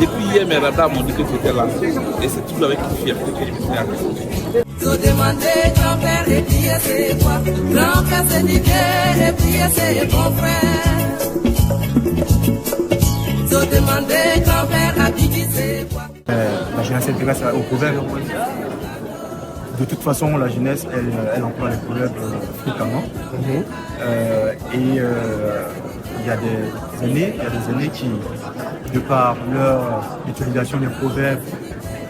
Depuis hier, mes radars m'ont dit que c'était lancé et c'est toujours avec une fierté que je me suis arrêté. Tout demander grand-père et puis c'est quoi? Grand-père c'est l'idée et puis c'est mon frère. Tout demander grand-père a dit c'est quoi? La jeunesse s'intéresse aux proverbes. De toute façon, la jeunesse, elle emploie les proverbes fréquemment. Il y a des années qui, de par leur utilisation des proverbes,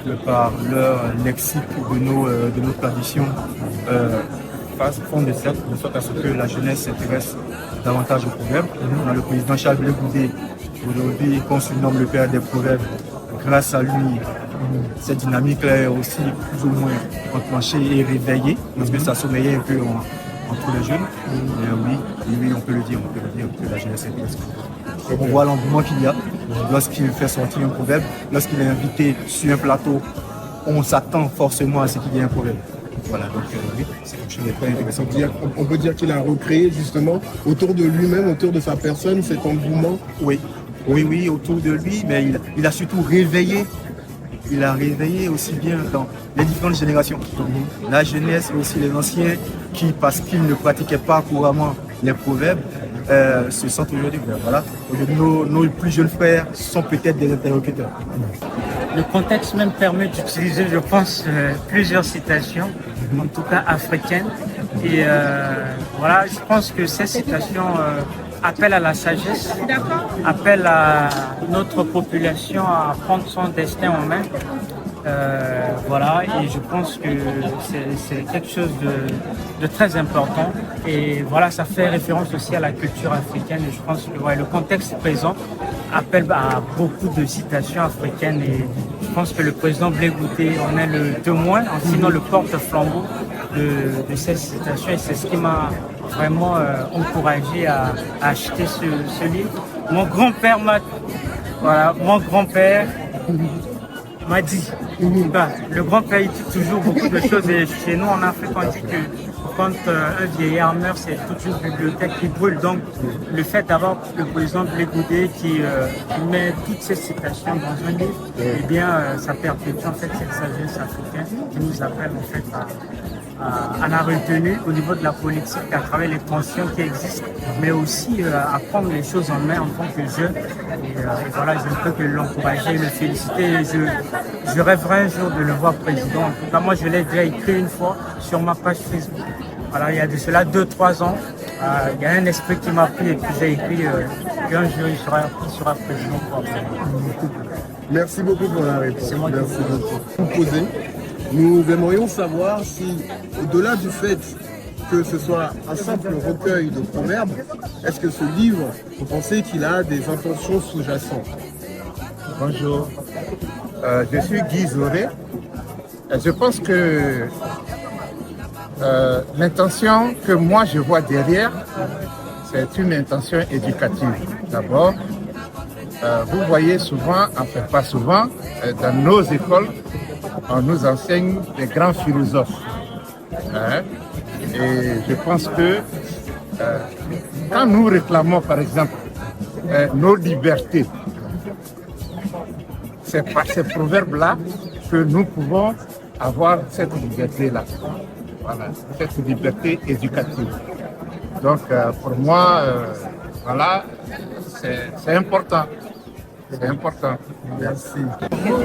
de par leur lexique de nos traditions, font de sorte à ce que la jeunesse s'intéresse davantage aux proverbbes. On a le président Charles Blé Goudé, aujourd'hui qu'on surnomme le père des proverbes. Grâce à lui, cette dynamique est aussi plus ou moins enclenchée et réveillée, parce que ça sommeillait un peu entre les jeunes. Oui, on peut le dire que la jeunesse s'intéresse. On voit l'engouement qu'il y a lorsqu'il fait sortir un proverbe, lorsqu'il est invité sur un plateau, on s'attend forcément à ce qu'il y ait un proverbe. Voilà, donc oui, c'est quelque chose de très intéressant. On peut dire qu'il a recréé justement autour de lui-même, autour de sa personne, cet engouement. Oui, autour de lui, mais il a surtout réveillé. Il a réveillé aussi bien dans les différentes générations. La jeunesse et aussi les anciens qui, parce qu'ils ne pratiquaient pas couramment les proverbes, se sentent aujourd'hui. Voilà. Aujourd'hui, nos plus jeunes frères sont peut-être des interlocuteurs. Le contexte même permet d'utiliser, je pense, plusieurs citations, en tout cas africaines. Et voilà, je pense que ces citations appellent à la sagesse, appellent à notre population à prendre son destin en main. Voilà, et je pense que c'est quelque chose de très important. Et voilà, ça fait référence aussi à la culture africaine. Et je pense que le contexte présent appelle à beaucoup de citations africaines. Et je pense que le président Blé Goudé en est le témoin, sinon le porte-flambeau de ces citations. Et c'est ce qui m'a vraiment encouragé à acheter ce livre. Mon grand-père m'a dit, le grand-père dit toujours beaucoup de choses et chez nous en Afrique on dit que quand un vieillard meurt c'est toute une bibliothèque qui brûle. Donc le fait d'avoir le président Blé Goudé qui met toutes ces citations dans un livre, eh bien ça perpétue en fait cette sagesse africaine qui nous appelle en fait à la retenue au niveau de la politique, à travers les tensions qui existent, mais aussi à prendre les choses en main en tant que jeune. Et voilà, je ne peux que l'encourager, le féliciter. Je rêverai un jour de le voir président. En tout cas, moi, je l'ai déjà écrit une fois sur ma page Facebook. Voilà, il y a de cela 2-3 ans. Il y a un esprit qui m'a pris et puis j'ai écrit qu'un jour il sera président. Merci beaucoup pour la réponse. C'est moi qui vous posez. Nous aimerions savoir si, au-delà du fait que ce soit un simple recueil de proverbes, est-ce que ce livre, vous pensez qu'il a des intentions sous-jacentes? Bonjour, je suis Guy Zoré. Je pense que l'intention que moi je vois derrière, c'est une intention éducative. D'abord, vous voyez souvent, enfin pas souvent, dans nos écoles, on nous enseigne des grands philosophes. Et je pense que quand nous réclamons, par exemple, nos libertés, c'est par ces proverbes-là que nous pouvons avoir cette liberté-là. Voilà, cette liberté éducative. Donc, pour moi, voilà, c'est important. C'est important. Merci.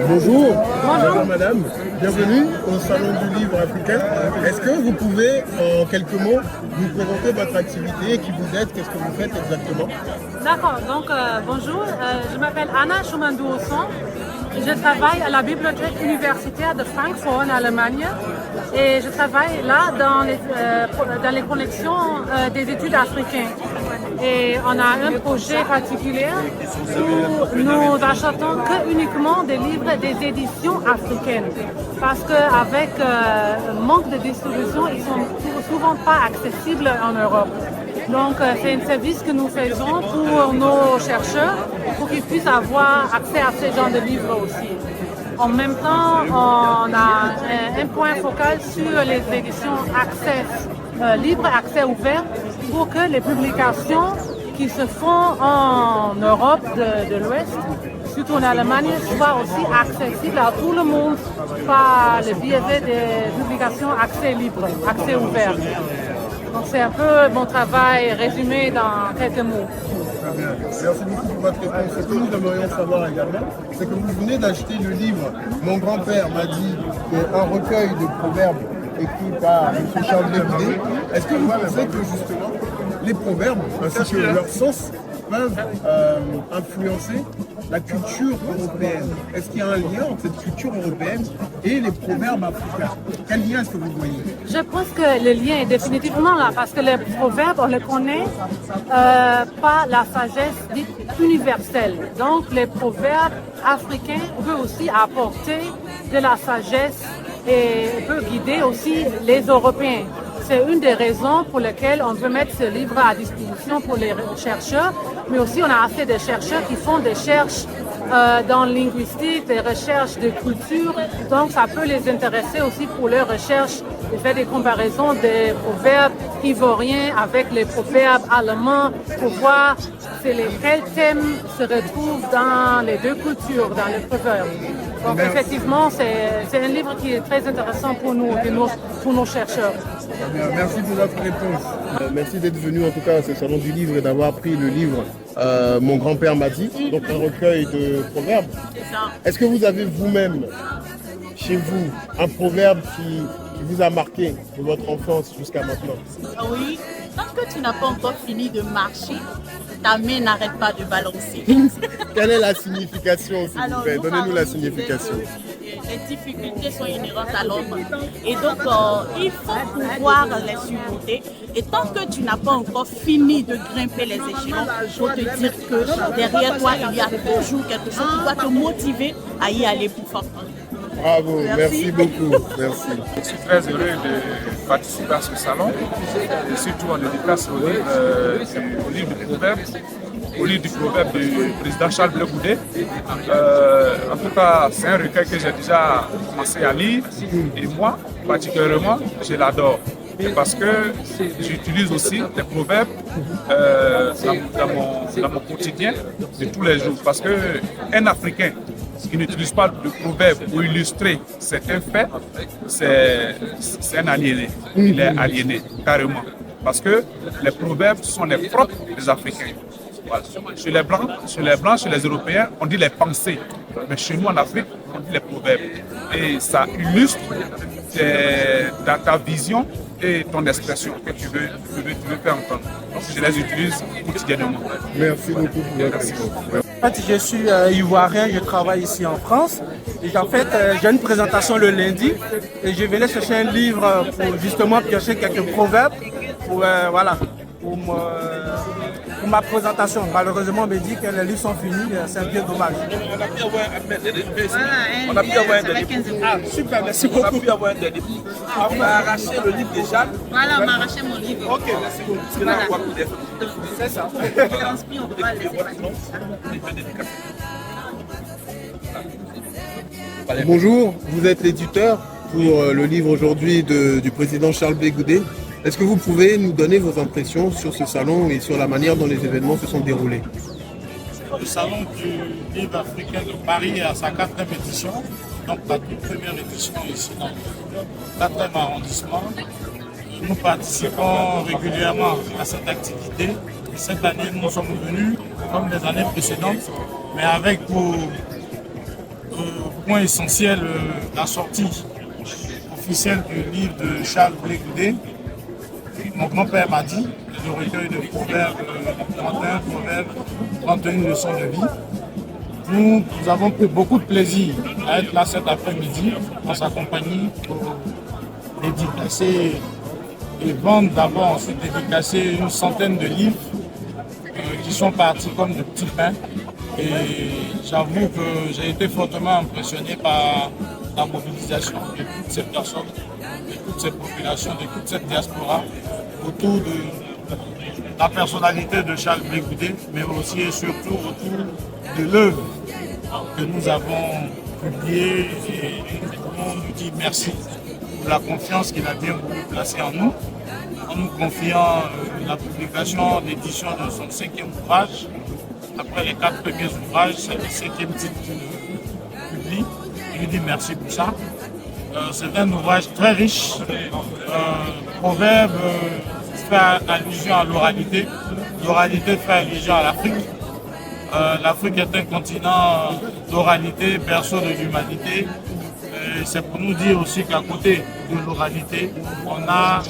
Bonjour. Bonjour madame. Bienvenue au Salon du Livre africain. Est-ce que vous pouvez, en quelques mots, nous présenter votre activité, qui vous êtes, qu'est-ce que vous faites exactement? D'accord. Donc, bonjour. Je m'appelle Anna Schumann-Duosson. Je travaille à la bibliothèque universitaire de Francfort en Allemagne et je travaille là dans les collections des études africaines. Et on a un projet particulier où nous achetons uniquement des livres des éditions africaines. Parce qu'avec manque de distribution, ils ne sont souvent pas accessibles en Europe. Donc, c'est un service que nous faisons pour nos chercheurs, pour qu'ils puissent avoir accès à ce genre de livres aussi. En même temps, on a un point focal sur les éditions accès libre, accès ouvert, pour que les publications qui se font en Europe de l'Ouest, surtout en Allemagne, soient aussi accessibles à tout le monde par le biais des publications accès libre, accès ouvert. Donc c'est un peu mon travail résumé dans quelques mots. Très bien. Merci beaucoup pour votre réponse. Ce que nous aimerions savoir également, c'est que vous venez d'acheter le livre Mon grand-père m'a dit, un recueil de proverbes écrit par M. Charles Blé-Goudé. Est-ce que vous pensez que justement les proverbes ainsi que leur sens peuvent influencer la culture européenne? Est-ce qu'il y a un lien entre cette culture européenne et les proverbes africains? Quel lien est-ce que vous voyez? Je pense que le lien est définitivement là, parce que les proverbes, on les connaît par la sagesse dite universelle. Donc, les proverbes africains peuvent aussi apporter de la sagesse et peuvent guider aussi les Européens. C'est une des raisons pour lesquelles on veut mettre ce livre à disposition pour les chercheurs, mais aussi on a assez de chercheurs qui font des recherches dans le linguistique, des recherches de culture, donc ça peut les intéresser aussi pour leurs recherches, de faire des comparaisons des proverbes ivoiriens avec les proverbes allemands pour voir quels thèmes se retrouvent dans les deux cultures, dans les proverbes. Donc effectivement, c'est un livre qui est très intéressant pour nous et pour nos chercheurs. Merci pour votre réponse. Merci d'être venu en tout cas à ce salon du livre et d'avoir pris le livre Mon grand-père m'a dit, donc un recueil de proverbes. Est-ce que vous avez vous-même, chez vous, un proverbe qui vous a marqué de votre enfance jusqu'à maintenant? Oui, tant que tu n'as pas encore fini de marcher, ta main n'arrête pas de balancer. Quelle est la signification, s'il vous plaît? Donnez-nous la signification. Les difficultés sont inhérentes à l'homme. Et donc, il faut pouvoir les surmonter. Et tant que tu n'as pas encore fini de grimper les échelons, il faut te dire que derrière toi, il y a toujours quelque chose qui va te motiver à y aller plus fort. Bravo, merci beaucoup. Merci. Je suis très heureux de participer à ce salon, et surtout en dédicace au livre du proverbe, au livre du proverbe du président Charles Blé-Goudé. En tout cas, c'est un recueil que j'ai déjà commencé à lire, et moi, particulièrement, je l'adore. Parce que j'utilise aussi des proverbes dans mon quotidien de tous les jours. Parce qu'un Africain qui n'utilise pas de proverbes pour illustrer certains faits, c'est un aliéné. Il est aliéné, carrément. Parce que les proverbes sont les propres des Africains. Voilà. Chez les Blancs, chez les Européens, on dit les pensées. Mais chez nous en Afrique, on dit les proverbes. Et ça illustre dans ta vision et ton expression que tu veux faire entendre. Donc je les utilise quotidiennement. Merci beaucoup pour votre réponse. En fait, je suis ivoirien, je travaille ici en France. Et en fait, j'ai une présentation le lundi et je venais chercher un livre pour justement piocher quelques proverbes pour ma présentation. Malheureusement, on me dit que les livres sont finis, c'est un peu dommage. On a pu avoir un dernier. Ah, super, merci beaucoup. On a pu avoir un dernier. On m'a arraché le livre de Jacques. Voilà, on m'a arraché mon livre. Ok, merci beaucoup. Parce que là, on voit plus d'effets. C'est ça. Bonjour, vous êtes l'éditeur pour le livre aujourd'hui du président Charles Blé-Goudé. Est-ce que vous pouvez nous donner vos impressions sur ce salon et sur la manière dont les événements se sont déroulés? Le salon du livre africain de Paris est à sa 4e édition, donc la toute première édition ici dans le 4e arrondissement. Nous participons régulièrement à cette activité. Cette année, nous sommes venus, comme les années précédentes, mais avec pour point essentiel la sortie officielle du livre de Charles Blé-Goudé. Mon grand-père m'a dit, le recueil de proverbes, 31 proverbes, 31 leçons de vie. Nous avons pris beaucoup de plaisir à être là cet après-midi dans sa compagnie pour dédicacer et vendre d'abord, ensuite dédicacer une centaine de livres qui sont partis comme de petits pains. Et j'avoue que j'ai été fortement impressionné par la mobilisation de toutes ces personnes, de toutes ces populations, de toute cette diaspora autour la personnalité de Charles Blé Goudé, mais aussi et surtout autour de l'œuvre que nous avons publiée et on nous dit merci pour la confiance qu'il a bien voulu placer en nous, en nous confiant la publication d'édition de son 5e ouvrage. Après les 4 premiers ouvrages, c'est le 5e titre qu'il publie. Je lui dis merci pour ça. C'est un ouvrage très riche. Proverbe fait allusion à l'oralité. L'oralité fait allusion à l'Afrique. L'Afrique est un continent d'oralité, berceau de l'humanité. C'est pour nous dire aussi qu'à côté de l'oralité, on a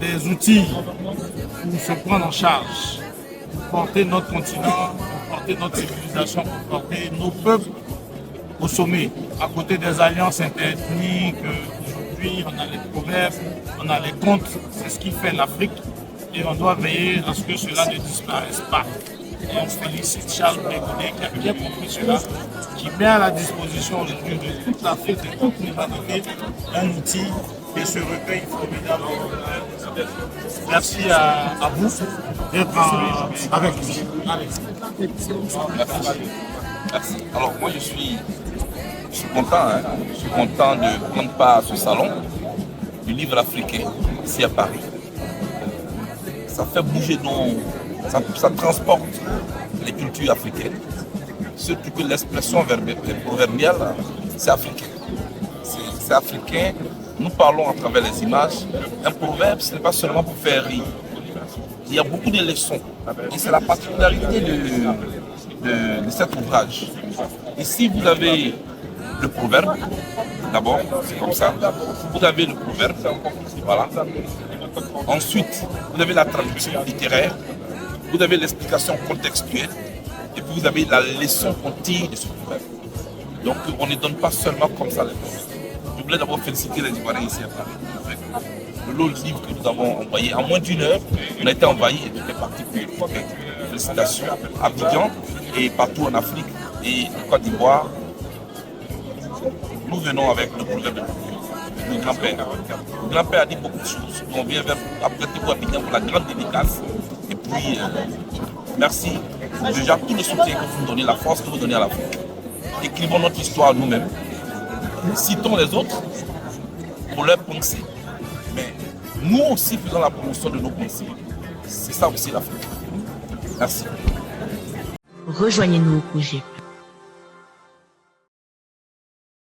des outils pour se prendre en charge, pour porter notre continent, pour porter notre civilisation, pour porter nos peuples au sommet. À côté des alliances interethniques, aujourd'hui on a les proverbes, on a les contes, c'est ce qui fait l'Afrique et on doit veiller à ce que cela ne disparaisse pas. Et on félicite Charles Blé Goudé qui a bien compris cela, qui met à la disposition aujourd'hui de toute l'Afrique et de toute l'humanité un outil et ce recueil formidable. Merci à vous d'être avec nous. Merci. Alors moi je suis content, je suis content de prendre part à ce salon du livre africain ici à Paris. Ça fait bouger ça transporte les cultures africaines, surtout que l'expression proverbiale, c'est africain. C'est africain, nous parlons à travers les images. Un proverbe, ce n'est pas seulement pour faire rire. Il y a beaucoup de leçons. Et c'est la particularité de cet ouvrage. Ici, vous avez le proverbe, d'abord, c'est comme ça. Vous avez le proverbe, voilà. Ensuite, vous avez la traduction littéraire. Vous avez l'explication contextuelle et puis vous avez la leçon qu'on tire de ce proverbe. Donc on ne donne pas seulement comme ça les choses. Je voulais d'abord féliciter les Ivoiriens ici à Paris. Le lot de livres que nous avons envoyé, en moins d'1 heure, on a été envoyé et tout est parti pour félicitations à Abidjan et partout en Afrique et en Côte d'Ivoire. Nous venons avec le proverbe de grand-père. Le grand-père a dit beaucoup de choses. On vient après tout Abidjan pour la grande dédicace. Et puis, merci déjà tout le soutien que vous nous donnez, la force que vous donnez à l'Afrique. Écrivons notre histoire nous-mêmes. Citons les autres pour leur pensée. Mais nous aussi faisons la promotion de nos pensées. C'est ça aussi l'Afrique. Merci. Rejoignez-nous au projet